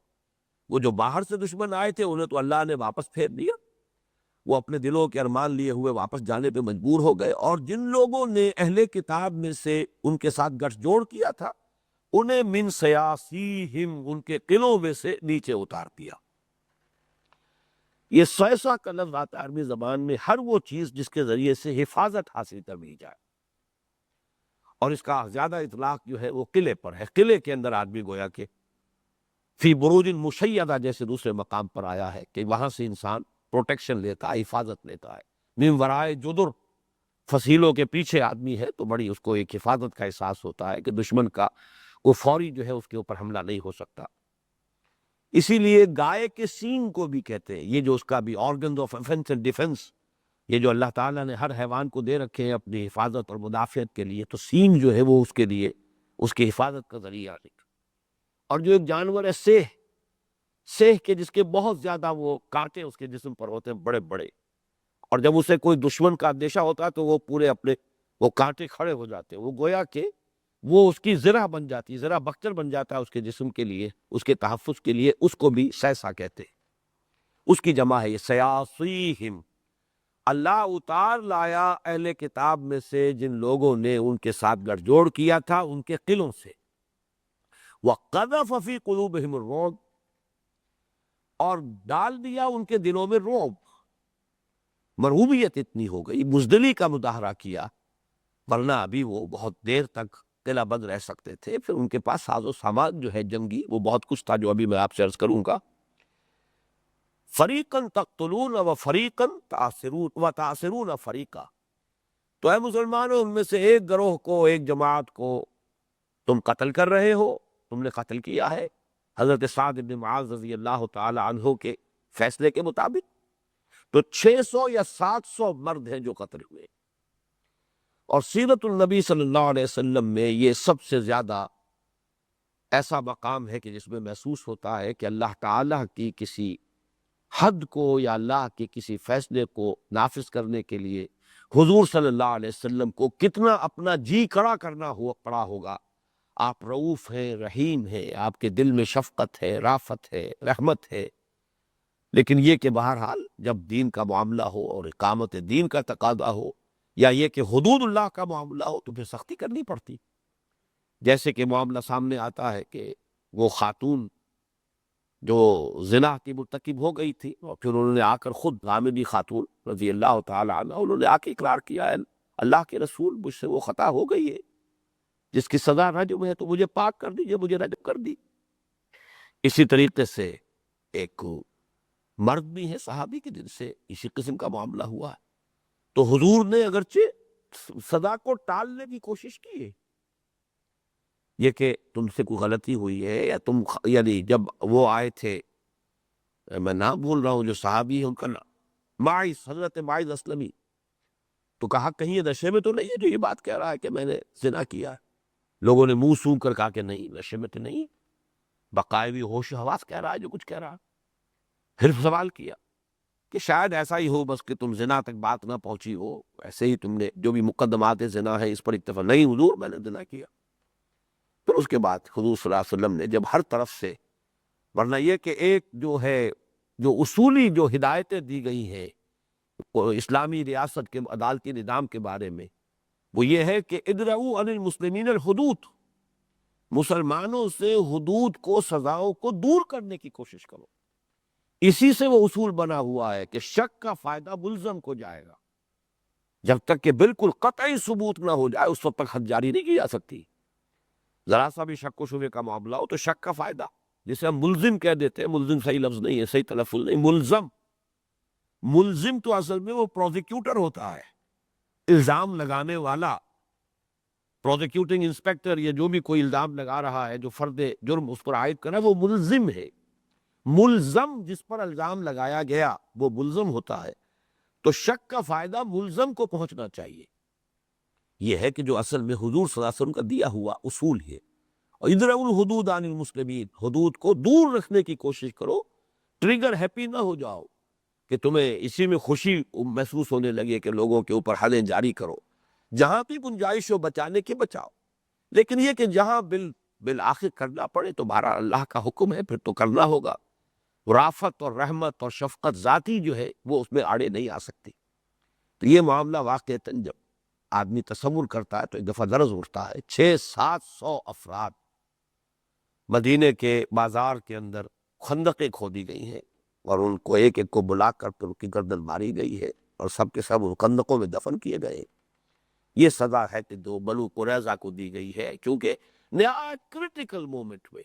وہ جو باہر سے دشمن آئے تھے انہیں تو اللہ نے واپس پھیر دیا، وہ اپنے دلوں کے ارمان لیے ہوئے واپس جانے پہ مجبور ہو گئے، اور جن لوگوں نے اہل کتاب میں سے ان کے ساتھ گٹھ جوڑ کیا تھا انہیں من سیاسیہم، ان کے قلعوں میں سے نیچے اتار دیا۔ یہ سیسا کا لفظ آتا ہے عربی زبان میں ہر وہ چیز جس کے ذریعے سے حفاظت حاصل کر لی جائے، اور اس کا زیادہ اطلاق جو ہے وہ قلعے پر ہے۔ قلعے کے اندر آدمی گویا کہ فی بروج مشیدہ جیسے دوسرے مقام پر آیا ہے کہ وہاں سے انسان پروٹیکشن لیتا ہے، حفاظت لیتا ہے۔ من ورائے جدر، فصیلوں کے پیچھے آدمی ہے تو بڑی اس کو ایک حفاظت کا احساس ہوتا ہے کہ دشمن کا وہ فوری جو ہے اس کے اوپر حملہ نہیں ہو سکتا۔ اسی لیے گائے کے سینگ کو بھی کہتے ہیں، یہ جو اس کا بھی organs of offence and defence, یہ جو اللہ تعالیٰ نے ہر حیوان کو دے رکھے ہیں اپنی حفاظت اور مدافعت کے لیے، تو سینگ جو ہے وہ اس کے لیے اس کی حفاظت کا ذریعہ ہے۔ اور جو ایک جانور ہے سیہ، سیہ کے جس کے بہت زیادہ وہ کانٹے اس کے جسم پر ہوتے ہیں بڑے بڑے، اور جب اسے کوئی دشمن کا اندیشہ ہوتا ہے تو وہ پورے اپنے وہ کانٹے کھڑے ہو جاتے ہیں، وہ گویا کہ وہ اس کی زرہ بن جاتی ہے، زرہ بخچر بن جاتا ہے اس کے جسم کے لیے، اس کے تحفظ کے لیے، اس کو بھی سیسا کہتے ہیں۔ اس کی جمع ہے یہ سیاسیہم، اللہ اتار لایا اہل کتاب میں سے جن لوگوں نے ان کے ساتھ گٹھ جوڑ کیا تھا ان کے قلعوں سے، وَقَذَفَ فِي قُلُوبِهِمُ الرُّعْبَ، اور ڈال دیا ان کے دلوں میں رعب، مرعوبیت اتنی ہو گئی، بزدلی کا مظاہرہ کیا، ورنہ ابھی وہ بہت دیر تک قلعہ بند رہ سکتے تھے، پھر ان کے پاس ساز و سامان جو ہے جنگی وہ بہت کچھ تھا جو ابھی میں آپ سے عرض کروں گا۔ فریقاً تقتلون و فریقاً تعصرون فریقا، تو اے مسلمانوں ان میں سے ایک گروہ کو، ایک جماعت کو تم قتل کر رہے ہو، تم نے قتل کیا ہے حضرت سعد بن معاذ رضی اللہ تعالی عنہ کے فیصلے کے مطابق، تو 600 یا 700 مرد ہیں جو قتل ہوئے، اور سیرت النبی صلی اللہ علیہ وسلم میں یہ سب سے زیادہ ایسا مقام ہے کہ جس میں محسوس ہوتا ہے کہ اللہ تعالیٰ کی کسی حد کو یا اللہ کے کسی فیصلے کو نافذ کرنے کے لیے حضور صلی اللہ علیہ وسلم کو کتنا اپنا جی کڑا کرنا پڑا ہوگا۔ آپ رؤوف ہیں، رحیم ہیں، آپ کے دل میں شفقت ہے، رافت ہے، رحمت ہے، لیکن یہ کہ بہرحال جب دین کا معاملہ ہو اور اقامت دین کا تقاضا ہو، یا یہ کہ حدود اللہ کا معاملہ ہو، تو پھر سختی کرنی پڑتی۔ جیسے کہ معاملہ سامنے آتا ہے کہ وہ خاتون جو زنا کی مرتکب ہو گئی تھی، اور پھر انہوں نے آ کر خود غامدی خاتون رضی اللہ تعالی عنہ، انہوں نے آ کے اقرار کیا، "اے اللہ کے رسول، مجھ سے وہ خطا ہو گئی ہے، جس کی سزا رجم ہے، تو مجھے پاک کر دیجئے، مجھے رجم کر دی"۔ اسی طریقے سے ایک مرد بھی ہے صحابی کے، جن سے اسی قسم کا معاملہ ہوا ہے، تو حضور نے اگرچہ سزا کو ٹالنے کی کوشش کی ہے، یہ کہ تم سے کوئی غلطی ہوئی ہے، یا تم یعنی جب وہ آئے تھے، میں نام بھول رہا ہوں جو صحابی ہے ان کا نام، معاذ، حضرت معاذ اسلمی، تو کہا کہیں یہ نشے میں تو نہیں ہے جو یہ بات کہہ رہا ہے کہ میں نے زنا کیا ہے؟ لوگوں نے منہ سونکھ کر کہا کہ نہیں، نشے میں تو نہیں، بقائے ہوش و حواس کہہ رہا ہے جو کچھ کہہ رہا ہے۔ پھر سوال کیا کہ شاید ایسا ہی ہو بس کہ تم زنا تک بات نہ پہنچی ہو، ایسے ہی تم نے جو بھی مقدمات زنا ہے اس پر اکتفا، نہیں حضور میں نے زنا کیا۔ پھر اس کے بعد حضور صلی اللہ علیہ وسلم نے جب ہر طرف سے، ورنہ یہ کہ ایک جو ہے، جو اصولی جو ہدایتیں دی گئی ہیں اسلامی ریاست کے عدالتی نظام کے بارے میں، وہ یہ ہے کہ ادرؤ عن المسلمین الحدود، مسلمانوں سے حدود کو، سزاؤں کو دور کرنے کی کوشش کرو۔ اسی سے وہ اصول بنا ہوا ہے کہ شک کا فائدہ ملزم کو جائے گا، جب تک کہ بالکل قطعی ثبوت نہ ہو جائے اس وقت تک حد جاری نہیں کی جا سکتی۔ ذرا سا بھی شک و شبے کا معاملہ ہو تو شک کا فائدہ، جسے ہم ملزم کہہ دیتے ہیں، ملزم صحیح لفظ نہیں ہے، صحیح تلفظ نہیں، ملزم، ملزم تو اصل میں وہ پروزیکیوٹر ہوتا ہے، الزام لگانے والا، پروزیکیوٹنگ انسپیکٹر، یا جو بھی کوئی الزام لگا رہا ہے، جو فرد جرم اس پر عائد کرا ہے، وہ ملزم ہے۔ ملزم جس پر الزام لگایا گیا وہ ملزم ہوتا ہے، تو شک کا فائدہ ملزم کو پہنچنا چاہیے۔ یہ ہے کہ جو اصل میں حضور صلی اللہ علیہ وسلم کا دیا ہوا اصول ہے، اور ادرؤ الحدود عن المسلمین، حدود کو دور رکھنے کی کوشش کرو، ٹریگر ہیپی نہ ہو جاؤ کہ تمہیں اسی میں خوشی محسوس ہونے لگے کہ لوگوں کے اوپر حدیں جاری کرو، جہاں بھی گنجائش ہو بچانے کی بچاؤ، لیکن یہ کہ جہاں بالآخر کرنا پڑے تو بہرحال اللہ کا حکم ہے، پھر تو کرنا ہوگا۔ رافت اور رحمت اور شفقت ذاتی جو ہے وہ اس میں آڑے نہیں آ سکتی۔ تو یہ معاملہ واقعتاً جب آدمی تصور کرتا ہے تو ایک دفعہ لرز اٹھتا ہے۔ 600-700 افراد مدینے کے بازار کے اندر خندقیں کھودی گئی ہیں، اور ان کو ایک ایک کو بلا کر ان کی گردن ماری گئی ہے، اور سب کے سب ان خندقوں میں دفن کیے گئے۔ یہ سزا ہے کہ جو بنو قریظہ کو دی گئی ہے، کیونکہ نہایت کرٹیکل مومنٹ میں،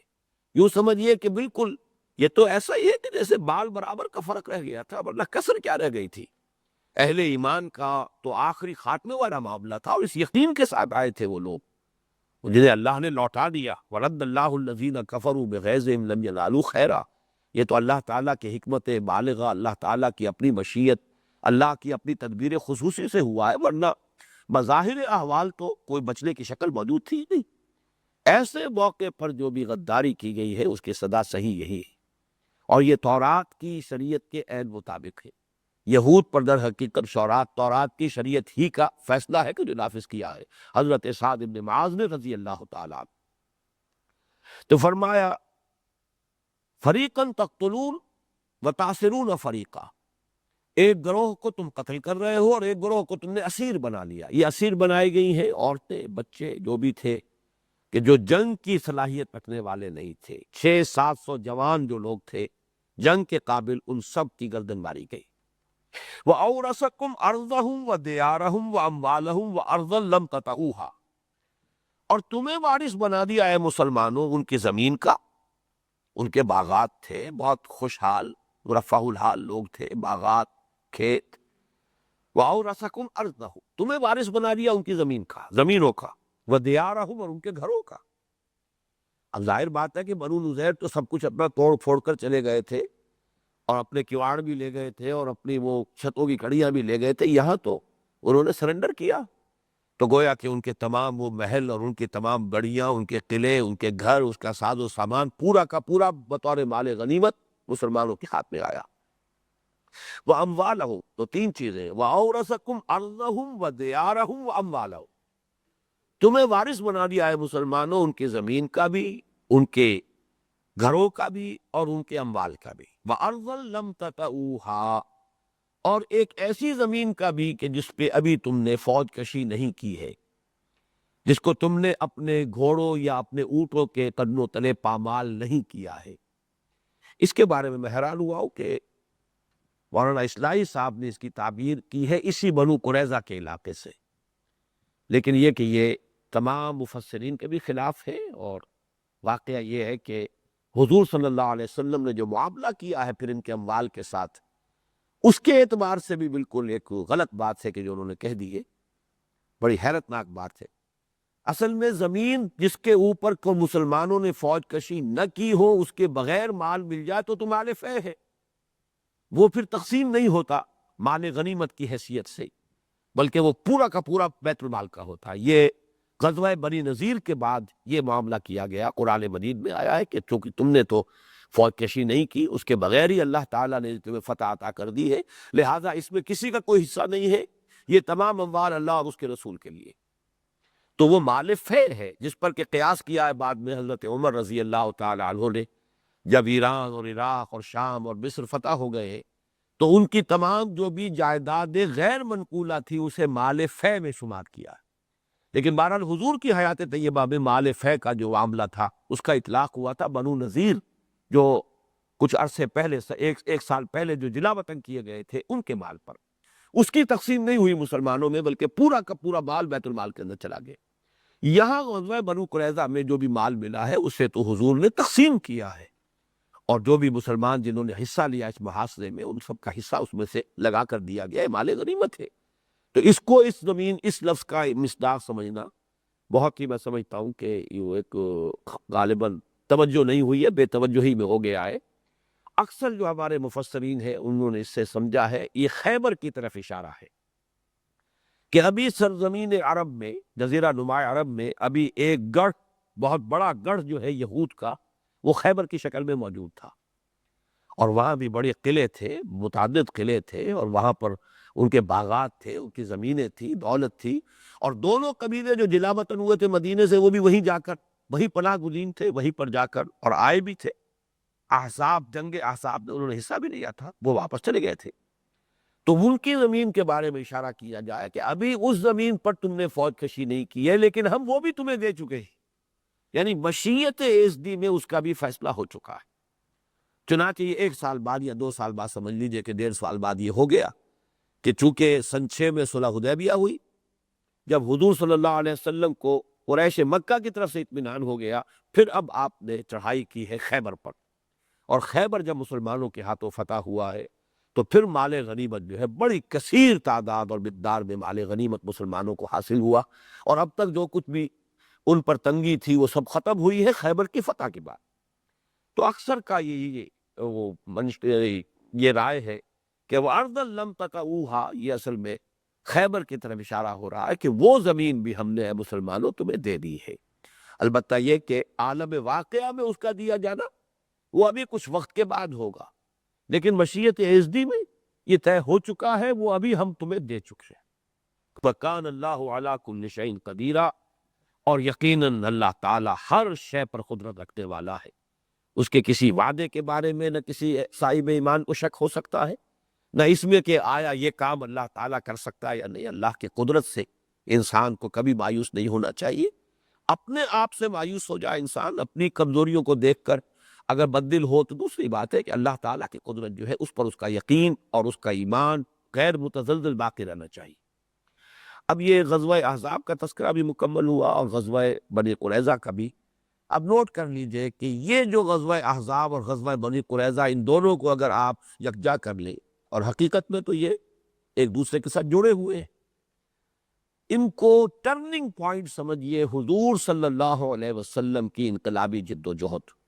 یوں سمجھیے کہ بالکل یہ تو ایسا ہی ہے کہ جیسے بال برابر کا فرق رہ گیا تھا، ورنہ کسر کیا رہ گئی تھی۔ اہل ایمان کا تو آخری خاتمے والا معاملہ تھا، اور اس یقین کے ساتھ آئے تھے وہ لوگ جنہیں اللہ نے لوٹا دیا۔ وَرَدَّ اللَّهُ الَّذِينَ كَفَرُوا بِغَيْظِهِمْ لَمْ يَنَالُوا خَيْرًا، یہ تو اللہ تعالیٰ کی حکمت بالغہ، اللہ تعالیٰ کی اپنی مشیت، اللہ کی اپنی تدبیر خصوصی سے ہوا ہے، ورنہ بظاہر احوال تو کوئی بچنے کی شکل موجود تھی نہیں۔ ایسے موقع پر جو بھی غداری کی گئی ہے اس کی سزا صحیح یہی ہے، اور یہ تورات کی شریعت کے عین مطابق ہے۔ یہود پر در حقیقت تورات کی شریعت ہی کا فیصلہ ہے کہ جو نافذ کیا ہے حضرت سعد بن معاذ نے رضی اللہ تعالیٰ عنہ۔ تو فرمایا فریقاً تقتلون وتاسرون فریقا، ایک گروہ کو تم قتل کر رہے ہو اور ایک گروہ کو تم نے اسیر بنا لیا۔ یہ اسیر بنائی گئی ہیں عورتیں، بچے، جو بھی تھے کہ جو جنگ کی صلاحیت رکھنے والے نہیں تھے۔ 600-700 جوان جو لوگ تھے جنگ کے قابل، ان سب کی گردن ماری گئی۔ وَأَوْرَثَكُمْ أَرْضَهُمْ وَدِيَارَهُمْ وَأَمْوَالَهُمْ وَأَرْضًا لَمْ تَطَئُوهَا، اور تمہیں وارث بنا دیا ہے مسلمانوں ان کی زمین کا، ان کے باغات تھے، بہت خوشحال رفاہ الحال لوگ تھے، باغات، کھیت۔ وَأَوْرَثَكُمْ أَرْضَهُمْ، تمہیں وارث بنا دیا ان کی زمین کا، زمینوں کا، وَدِيَارَهُمْ، اور ان کے گھروں کا۔ اب ظاہر بات ہے کہ بنو نذیر تو سب کچھ اپنا توڑ پھوڑ کر چلے گئے تھے، اور اپنے کواڑ بھی لے گئے تھے، اور اپنی وہ چھتوں کی کڑیاں بھی لے گئے تھے۔ یہاں تو انہوں نے سرنڈر کیا، تو گویا کہ ان کے تمام وہ محل اور ان کی تمام گڑیاں، ان کے قلعے، ان کے گھر، اس کا ساز و سامان پورا کا پورا بطور مال غنیمت مسلمانوں کے ہاتھ میں آیا۔ وَأَمْوَالَهُمْ، تو تین چیزیں، وَأَوْرَثَكُمْ أَرْضَهُمْ وَدِيَارَهُمْ وَأَمْوَالَهُمْ، تمہیں وارث بنا دیا ہے مسلمانوں ان کی زمین کا بھی، ان کے گھروں کا بھی، اور ان کے اموال کا بھی۔ وَأَرْضًا لَمْ تَطَئُوهَا، اور ایک ایسی زمین کا بھی کہ جس پہ ابھی تم نے فوج کشی نہیں کی ہے، جس کو تم نے اپنے گھوڑوں یا اپنے اونٹوں کے قدموں تلے پامال نہیں کیا ہے۔ اس کے بارے میں میں حیران ہوا ہوں کہ مولانا اصلاحی صاحب نے اس کی تعبیر کی ہے اسی بنو قریظہ کے علاقے سے، لیکن یہ کہ یہ تمام مفسرین کے بھی خلاف ہے، اور واقعہ یہ ہے کہ حضور صلی اللہ علیہ وسلم نے جو معاملہ کیا ہے پھر ان کے اموال کے ساتھ، اس کے اعتبار سے بھی بالکل ایک غلط بات ہے کہ جو انہوں نے کہہ دی ہے، بڑی حیرت ناک بات ہے۔ اصل میں زمین جس کے اوپر کو مسلمانوں نے فوج کشی نہ کی ہو، اس کے بغیر مال مل جائے تو مال فے ہے، وہ پھر تقسیم نہیں ہوتا مال غنیمت کی حیثیت سے، بلکہ وہ پورا کا پورا بیت المال کا ہوتا ہے۔ یہ غزوہ بنی نذیر کے بعد یہ معاملہ کیا گیا، قرآن مجید میں آیا ہے کہ چونکہ تم نے تو فوج کشی نہیں کی، اس کے بغیر ہی اللہ تعالیٰ نے تمہیں فتح عطا کر دی ہے، لہٰذا اس میں کسی کا کوئی حصہ نہیں ہے، یہ تمام اموال اللہ اور اس کے رسول کے لیے۔ تو وہ مال فے ہے جس پر کہ قیاس کیا ہے بعد میں حضرت عمر رضی اللہ تعالی عنہ نے، جب ایران اور عراق اور شام اور مصر فتح ہو گئے تو ان کی تمام جو بھی جائیداد غیر منقولہ تھی اسے مال فے میں شمار کیا۔ لیکن بہرحال حضور کی حیات طیبہ میں مال فے کا جو معاملہ تھا اس کا اطلاق ہوا تھا بنو نذیر، جو کچھ عرصے پہلے ایک سال پہلے جو جلا وطن کیے گئے تھے ان کے مال پر، اس کی تقسیم نہیں ہوئی مسلمانوں میں، بلکہ پورا کا پورا مال بیت المال کے اندر چلا گیا۔ یہاں غزوہ بنو قریظہ میں جو بھی مال ملا ہے اسے تو حضور نے تقسیم کیا ہے، اور جو بھی مسلمان جنہوں نے حصہ لیا اس محاصرے میں ان سب کا حصہ اس میں سے لگا کر دیا گیا ہے، مال غنیمت ہے۔ تو اس کو اس زمین اس لفظ کا مصداق سمجھنا بہت ہی، میں سمجھتا ہوں کہ یہ ایک غالباً توجہ نہیں ہوئی ہے، بے توجہی میں ہو گیا ہے۔ اکثر جو ہمارے مفسرین ہیں انہوں نے اس سے سمجھا ہے یہ خیبر کی طرف اشارہ ہے، کہ ابھی سرزمین عرب میں، جزیرہ نما عرب میں ابھی ایک گڑھ، بہت بڑا گڑھ جو ہے یہود کا، وہ خیبر کی شکل میں موجود تھا، اور وہاں بھی بڑے قلعے تھے، متعدد قلعے تھے، اور وہاں پر ان کے باغات تھے، ان کی زمینیں تھی، دولت تھی، اور دونوں قبیلے جو جلا وطن ہوئے تھے مدینے سے وہ بھی وہیں جا کر، وہیں پناہ گزین تھے، وہیں پر جا کر اور آئے بھی تھے۔ احزاب، جنگ احزاب میں انہوں نے حصہ بھی لیا تھا، وہ واپس چلے گئے تھے۔ تو ان کی زمین کے بارے میں اشارہ کیا جائے کہ ابھی اس زمین پر تم نے فوج کشی نہیں کی ہے، لیکن ہم وہ بھی تمہیں دے چکے ہیں، یعنی مشیت ایزدی میں اس کا بھی فیصلہ ہو چکا ہے۔ چنانچہ یہ 1 سال بعد یا 2 سال بعد، سمجھ لیجئے کہ 1.5 سال بعد یہ ہو گیا کہ چونکہ سن 6 میں صلح حدیبیہ ہوئی، جب حضور صلی اللہ علیہ وسلم کو قریش مکہ کی طرف سے اطمینان ہو گیا، پھر اب آپ نے چڑھائی کی ہے خیبر پر، اور خیبر جب مسلمانوں کے ہاتھوں فتح ہوا ہے تو پھر مال غنیمت جو ہے بڑی کثیر تعداد اور مقدار میں مال غنیمت مسلمانوں کو حاصل ہوا، اور اب تک جو کچھ بھی ان پر تنگی تھی وہ سب ختم ہوئی ہے خیبر کی فتح کے بعد۔ تو اکثر کا یہ رائے ہے کہ وہ ارض لم تطئوہا، یہ اصل میں خیبر کی طرف اشارہ ہو رہا ہے کہ وہ زمین بھی ہم نے مسلمانوں تمہیں دے دی ہے۔ البتہ یہ کہ عالم واقعہ میں اس کا دیا جانا وہ ابھی کچھ وقت کے بعد ہوگا، لیکن مشیت ایزدی میں یہ طے ہو چکا ہے، وہ ابھی ہم تمہیں دے چکے ہیں۔ وَكَانَ اللَّهُ عَلَىٰ كُلِّ شَيْءٍ قَدِيرًا، اور یقیناً اللہ تعالیٰ ہر شے پر قدرت رکھنے والا ہے۔ اس کے کسی وعدے کے بارے میں نہ کسی صاحب ایمان کو شک ہو سکتا ہے، نہ اس میں کہ آیا یہ کام اللہ تعالیٰ کر سکتا ہے یا نہیں۔ اللہ کے قدرت سے انسان کو کبھی مایوس نہیں ہونا چاہیے۔ اپنے آپ سے مایوس ہو جائے انسان، اپنی کمزوریوں کو دیکھ کر اگر بددل ہو تو دوسری بات ہے کہ اللہ تعالیٰ کی قدرت جو ہے اس پر اس کا یقین اور اس کا ایمان غیر متزلزل باقی رہنا چاہیے۔ اب یہ غزوہ احزاب کا تذکرہ بھی مکمل ہوا اور غزوہ بنی قریظہ کا بھی۔ اب نوٹ کر لیجئے کہ یہ جو غزوہ احزاب اور غزوہ بنی قریظہ، ان دونوں کو اگر آپ یکجا کر لیں، اور حقیقت میں تو یہ ایک دوسرے کے ساتھ جڑے ہوئے ہیں، ان کو ٹرننگ پوائنٹ سمجھیے حضور صلی اللہ علیہ وسلم کی انقلابی جد و جہد۔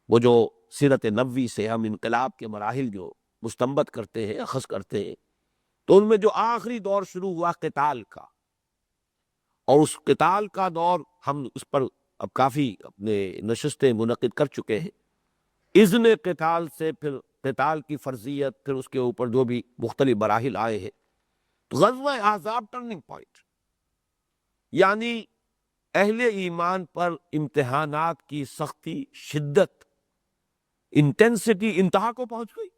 وہ جو سیرت نبوی سے ہم انقلاب کے مراحل جو مستنبط کرتے ہیں، اخذ کرتے ہیں، تو ان میں جو آخری دور شروع ہوا قتال کا، اور اس قتال کا دور ہم اس پر اب کافی اپنے نشستیں منعقد کر چکے ہیں۔ اذن قتال سے پھر قتال کی فرضیت، پھر اس کے اوپر جو بھی مختلف مراحل آئے ہیں، تو غزوہ احزاب ٹرننگ پوائنٹ، یعنی اہل ایمان پر امتحانات کی سختی، شدت، انٹینسٹی انتہا کو پہنچ گئی،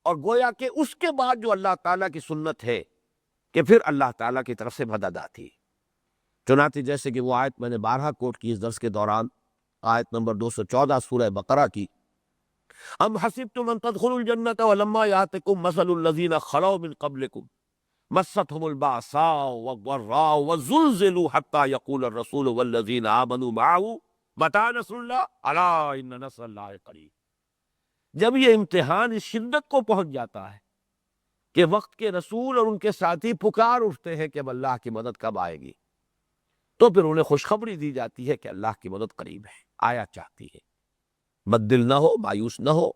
اور گویا کہ اس کے بعد جو اللہ تعالیٰ کی سنت ہے کہ پھر اللہ تعالیٰ کی طرف سے مدد آتی۔ چنانچہ جیسے کہ وہ آیت میں نے بارہا کوٹ کی اس درس کے دوران، آیت نمبر 214 سورہ بقرہ کی، ام حسبتم ان تدخلوا الجنۃ ولما یاتکم مثل الذین خلوا من قبلکم مستهم البأساء والضراء وزلزلوا حتى يقول الرسول والذين آمنوا معه متى نصر الله الا ان نصر الله قریب۔ جب یہ امتحان اس شدت کو پہنچ جاتا ہے کہ وقت کے رسول اور ان کے ساتھی پکار اٹھتے ہیں کہ اب اللہ کی مدد کب آئے گی، تو پھر انہیں خوشخبری دی جاتی ہے کہ اللہ کی مدد قریب ہے، آیا چاہتی ہے۔ بددل نہ ہو، مایوس نہ ہو،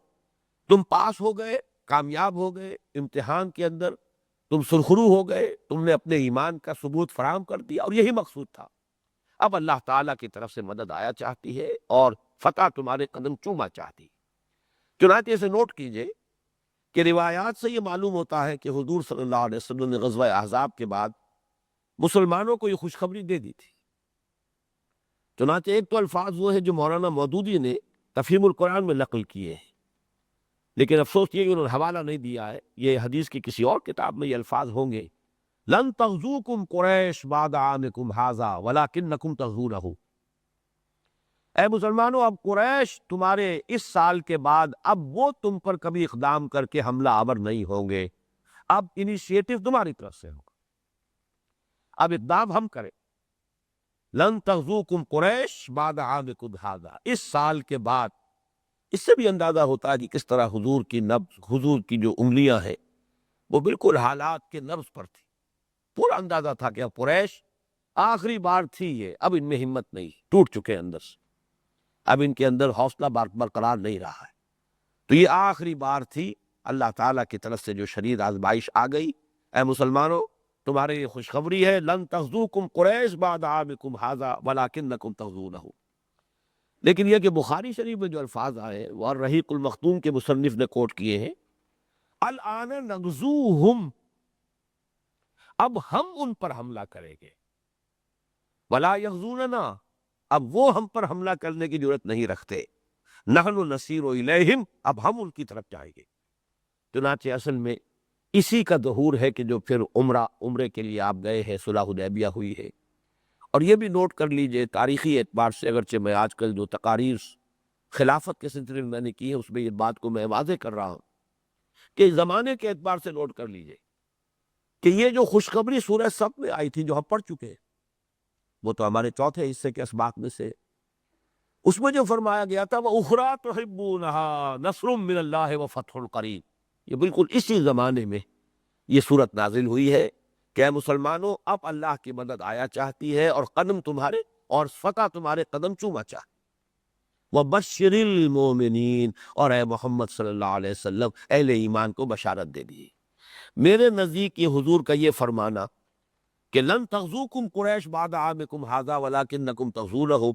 تم پاس ہو گئے، کامیاب ہو گئے، امتحان کے اندر تم سرخرو ہو گئے، تم نے اپنے ایمان کا ثبوت فراہم کر دیا، اور یہی مقصود تھا۔ اب اللہ تعالیٰ کی طرف سے مدد آیا چاہتی ہے اور فتح تمہارے قدم چوما چاہتی ہے۔ چنانچہ اسے نوٹ کیجئے کہ روایات سے یہ معلوم ہوتا ہے کہ حضور صلی اللہ علیہ وسلم نے غزوہ احزاب کے بعد مسلمانوں کو یہ خوشخبری دے دی تھی۔ چنانچہ ایک تو الفاظ وہ ہے جو مولانا مودودی نے تفہیم القرآن میں نقل کیے ہیں، لیکن افسوس یہ کہ انہوں نے حوالہ نہیں دیا ہے، یہ حدیث کی کسی اور کتاب میں یہ الفاظ ہوں گے، لن تغزوکم قریش بعد عامکم ھذا ولکنکم تغزونہ۔ اے مسلمانوں، اب قریش تمہارے اس سال کے بعد اب وہ تم پر کبھی اقدام کر کے حملہ آور نہیں ہوں گے، اب انیشیٹو تمہاری طرف سے ہوگا، اب اقدام ہم کریں۔ لن تغزوکم قریش بعد عامکم ھذا، اس سال کے بعد۔ اس سے بھی اندازہ ہوتا ہے کہ کس طرح حضور کی نبض، حضور کی جو انگلیاں ہیں وہ بالکل حالات کے نبض پر تھی۔ پورا اندازہ تھا کہ اب قریش آخری بار تھی، یہ اب ان میں ہمت نہیں، ٹوٹ چکے اندر سے، اب ان کے اندر حوصلہ برقرار نہیں رہا ہے، تو یہ آخری بار تھی۔ اللہ تعالیٰ کی طرف سے جو شدید آزمائش آ گئی، اے مسلمانوں تمہارے یہ خوشخبری ہے، لن تغزوکم قریش بعد عامکم ھذا ولکنکم تغزونہ۔ لیکن یہ کہ بخاری شریف میں جو الفاظ آئے وہ الرحیق المختوم کے مصنف نے کوٹ کیے ہیں، الآن نغزوہم، اب ہم ان پر حملہ کریں گے، ولا یغزوننا، اب وہ ہم پر حملہ کرنے کی جرت نہیں رکھتے، نحن نسیر الیہم، اب ہم ان کی طرف جائیں گے۔ چنانچہ اصل میں اسی کا ظہور ہے کہ جو پھر عمرے کے لیے آپ گئے ہیں، صلح حدیبیہ ہوئی ہے۔ اور یہ بھی نوٹ کر لیجئے تاریخی اعتبار سے، اگرچہ میں آج کل جو تقاریر خلافت کے سلسلے میں نے کی ہے اس میں یہ بات کو میں واضح کر رہا ہوں کہ زمانے کے اعتبار سے نوٹ کر لیجئے کہ یہ جو خوشخبری سورہ صف میں آئی تھی جو ہم پڑھ چکے ہیں، وہ تو ہمارے چوتھے حصے کے اسباق میں سے، اس میں جو فرمایا گیا تھا وَأُخْرَىٰ تُحِبُّونَهَا نَصْرٌ مِّنَ اللَّهِ وَفَتْحٌ قَرِیب، یہ بالکل اسی زمانے میں یہ صورت نازل ہوئی ہے کہ اے مسلمانوں اب اللہ کی مدد آیا چاہتی ہے اور قدم تمہارے اور فتح تمہارے قدم چوما چاہتی۔ وَبَشِّرِ الْمُؤْمِنِينَ، اور اے محمد صلی اللہ علیہ وسلم اہل ایمان کو بشارت دے دیے۔ میرے نزدیک یہ حضور کا یہ فرمانا کہ لن تغزوکم قریش بعد عامکم ھذا ولکنکم تغزونہم،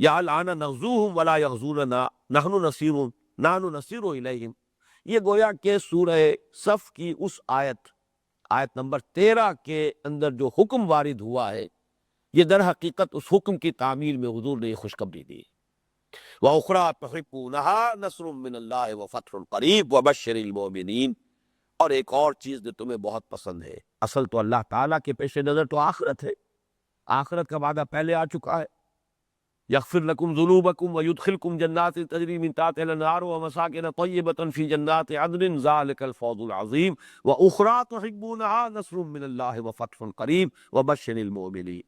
یا الآن نغزوہم ولا یغزوننا نحن نسیر الیہم، یہ گویا کہ سورہ صف کی اس آیت نمبر 13 کے اندر جو حکم وارد ہوا ہے، یہ در حقیقت اس حکم کی تعمیل میں حضور نے یہ خوشخبری دی۔ وَأُخْرَىٰ تُحِبُّونَهَا نَصْرٌ مِّنَ اللَّهِ وَفَتْحٌ قَرِیب وَبَشِّرِ الْمُؤْمِنِينَ۔ اور ایک اور چیز جو تمہیں بہت پسند ہے، اصل تو اللہ تعالیٰ کے پیش نظر تو آخرت ہے، آخرت کا وعدہ پہلے آ چکا ہے، یغفر لکم ذنوبکم ویدخلکم جنات تجری من تحتہا الانہار ومساکن طیبۃ فی جنات عدن ذلک الفوز العظیم واخری تحبونہا نصر من اللہ وفتح قریب وبشر المؤمنین۔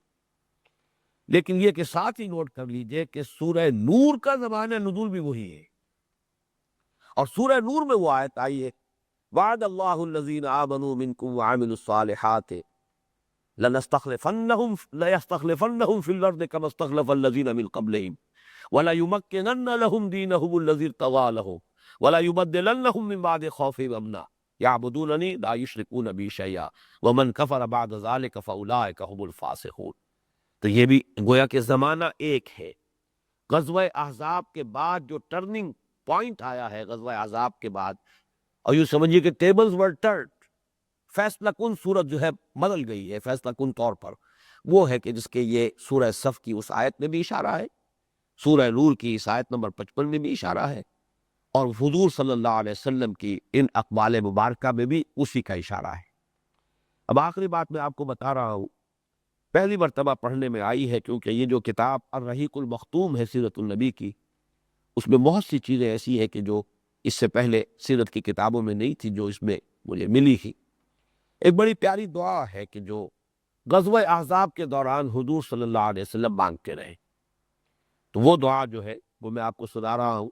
لیکن یہ کہ ساتھ ہی نوٹ کر لیجئے کہ سورہ نور کا زمانہ نزول بھی وہی ہے، اور سورہ نور میں وہ آیت آئی ہے وعد اللہ الذین آمنوا منکم وعملوا الصالحات لَيَسْتَخْلِفَنَّهُمْ فِي الْأَرْضِ كَمَا اسْتَخْلَفَ الَّذِينَ مِنْ قَبْلِهِمْ وَلَيُمَكِّنَنَّ لَهُمْ دِينَهُمُ الَّذِي ارْتَضَىٰ لَهُمْ وَلَيُبَدِّلَنَّهُمْ مِنْ بَعْدِ خَوْفِهِمْ أَمْنًا يَعْبُدُونَنِي لَا يُشْرِكُونَ بِي شَيْئًا وَمَنْ كَفَرَ بَعْدَ ذَلِكَ فَأُولَٰئِكَ هُمُ الْفَاسِقُونَ۔ تو یہ بھی گویا کہ زمانہ ایک ہے۔ غزوہ احزاب کے بعد جو ٹرننگ پوائنٹ آیا ہے، غزوہ احزاب کے بعد، اور یوں سمجھیے کہ ٹیبلز ور ٹرنڈ، فیصلہ کن صورت جو ہے بدل گئی ہے، فیصلہ کن طور پر، وہ ہے کہ جس کے یہ سورہ صف کی اس آیت میں بھی اشارہ ہے، سورہ نور کی اس آیت نمبر 55 میں بھی اشارہ ہے، اور حضور صلی اللہ علیہ وسلم کی ان اقوال مبارکہ میں بھی اسی کا اشارہ ہے۔ اب آخری بات میں آپ کو بتا رہا ہوں، پہلی مرتبہ پڑھنے میں آئی ہے کیونکہ یہ جو کتاب الرحیق المختوم ہے سیرت النبی کی، اس میں بہت سی چیزیں ایسی ہیں کہ جو اس سے پہلے سیرت کی کتابوں میں نہیں تھی جو اس میں مجھے ملی تھی۔ ایک بڑی پیاری دعا ہے کہ جو غزوہ احزاب کے دوران حضور صلی اللہ علیہ وسلم مانگتے رہے، تو وہ دعا جو ہے وہ میں آپ کو سنا رہا ہوں۔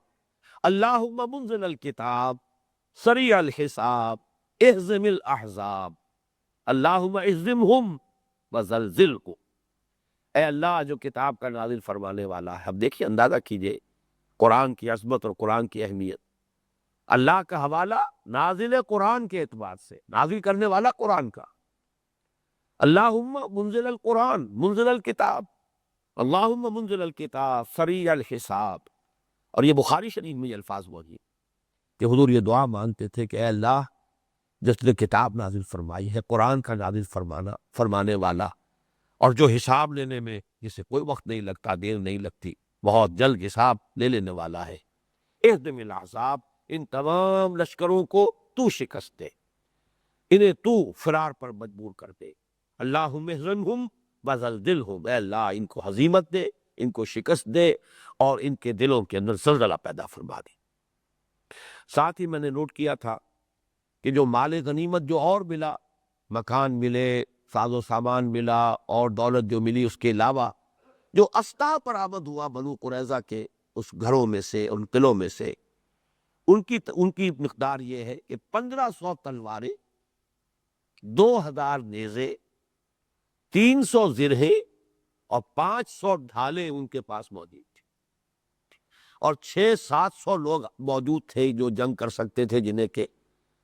اللہم منزل الکتاب سریع الحساب اہزم الاحزاب اللہم اہزمہم وزلزلہم۔ اے اللہ جو کتاب کا نازل فرمانے والا ہے، اب دیکھیے اندازہ کیجئے قرآن کی عظمت اور قرآن کی اہمیت۔ اللہ کا حوالہ نازل قرآن کے اعتبار سے، نازل کرنے والا قرآن کا۔ اللہم منزل القرآن منزل الکتاب، اللہم منزل الکتاب سریع الحساب۔ اور یہ بخاری شریف میں یہ الفاظ موجود کہ حضور یہ دعا مانگتے تھے کہ اے اللہ جس نے کتاب نازل فرمائی ہے، قرآن کا نازل فرمانے والا، اور جو حساب لینے میں جسے کوئی وقت نہیں لگتا، دیر نہیں لگتی، بہت جلد حساب لے لینے والا ہے، اہزم الاحزاب، ان تمام لشکروں کو تو شکست دے، انہیں تو فرار پر مجبور کر دے۔ اللہم اہزمہم وزلزلہم، اے اللہ ان کو ہزیمت دے، ان کو شکست دے، اور ان کے دلوں کے اندر زلزلہ پیدا فرما دے۔ ساتھ ہی میں نے نوٹ کیا تھا کہ جو مال غنیمت جو اور ملا، مکان ملے، ساز و سامان ملا اور دولت جو ملی، اس کے علاوہ جو اسلحہ برآمد ہوا بنو قریظہ کے اس گھروں میں سے، ان قلعوں میں سے، ان کی مقدار یہ ہے کہ 1500 تلواریں، 2000 نیزے، 300 زرہیں اور 500 ڈھالیں ان کے پاس موجود تھے، اور 600-700 لوگ موجود تھے جو جنگ کر سکتے تھے، جنہیں کہ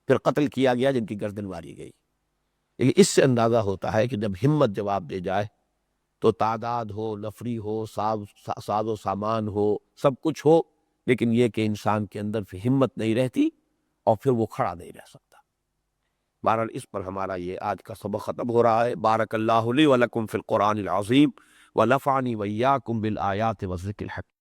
پھر قتل کیا گیا، جن کی گردن ماری گئی۔ لیکن اس سے اندازہ ہوتا ہے کہ جب ہمت جواب دے جائے تو تعداد ہو، نفری ہو، ساز و سامان ہو، سب کچھ ہو، لیکن یہ کہ انسان کے اندر پھر ہمت نہیں رہتی اور پھر وہ کھڑا نہیں رہ سکتا۔ بہرحال اس پر ہمارا یہ آج کا سبق ختم ہو رہا ہے۔ بارک اللہ لی ولکم فی القرآن العظیم ونفعنی وإیاکم بالآیات والذکر الحکیم۔